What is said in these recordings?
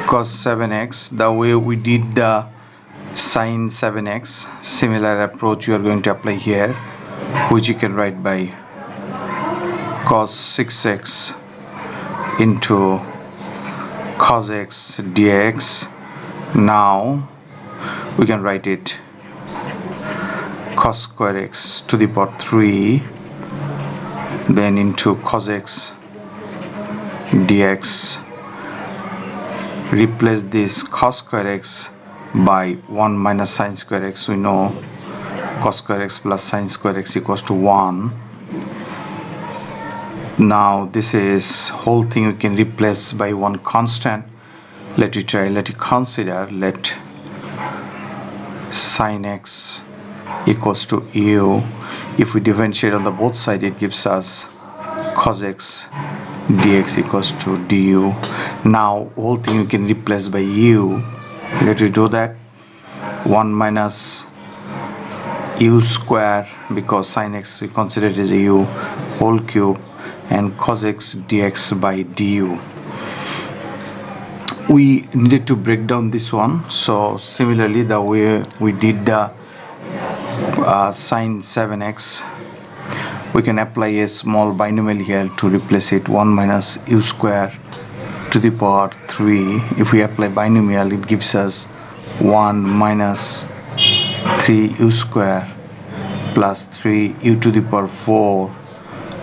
cos 7x, the way we did the sin 7x, similar approach you are going to apply here, which you can write by cos 6x into cosx dx. Now we can write it cos square x to the power 3, then into cosx dx. Replace this cos square x by 1 minus sin square x. We know cos square x plus sin square x equals to 1. Now this is whole thing we can replace by one constant. Let you consider, let sin x equals to u. If we differentiate on the both sides, it gives us cos x dx equals to du. Now whole thing you can replace by u. Let you do that. 1 minus u square, because sin x we consider it as a u, whole cube, and cos x dx by du. We needed to break down this one, so similarly the way we did the sin 7x, we can apply a small binomial here to replace it. 1 minus u square to the power 3. If we apply binomial, it gives us 1 minus 3u square plus 3u to the power 4,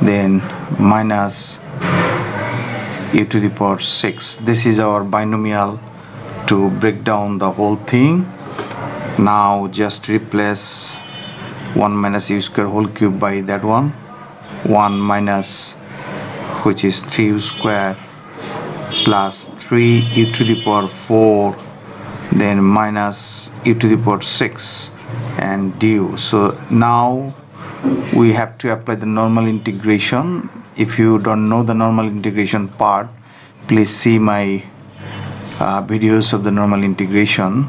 then minus u to the power 6. This is our binomial to break down the whole thing. Now just replace 1 minus u square whole cube by that one, 1 minus, which is 3u square plus 3u to the power 4, then minus u to the power 6 and du. So now we have to apply the normal integration. If you don't know the normal integration part, please see my videos of the normal integration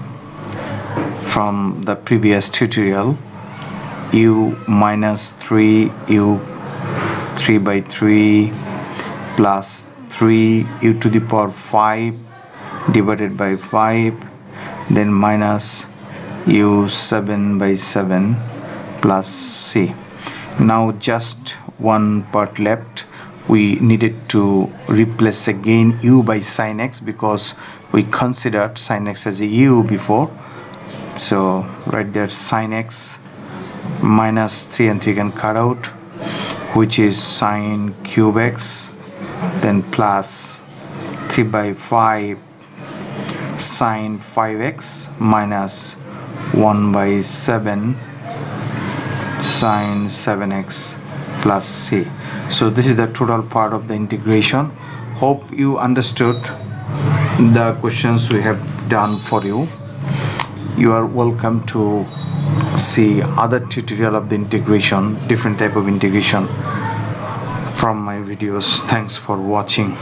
from the previous tutorial. U minus 3u 3 by 3 plus 3u to the power 5 divided by 5, then minus u 7 by 7 plus c. Now just one part left. We needed to replace again u by sin x, because we considered sin x as a u before. So right there, sin x minus 3 and 3 can cut out, which is sin cube x, then plus 3 by 5 sin 5x minus 1 by 7 sin 7x plus c. So this is the total part of the integration. Hope you understood the questions we have done for you. You are welcome to see other tutorial of the integration, different type of integration from my videos. Thanks for watching.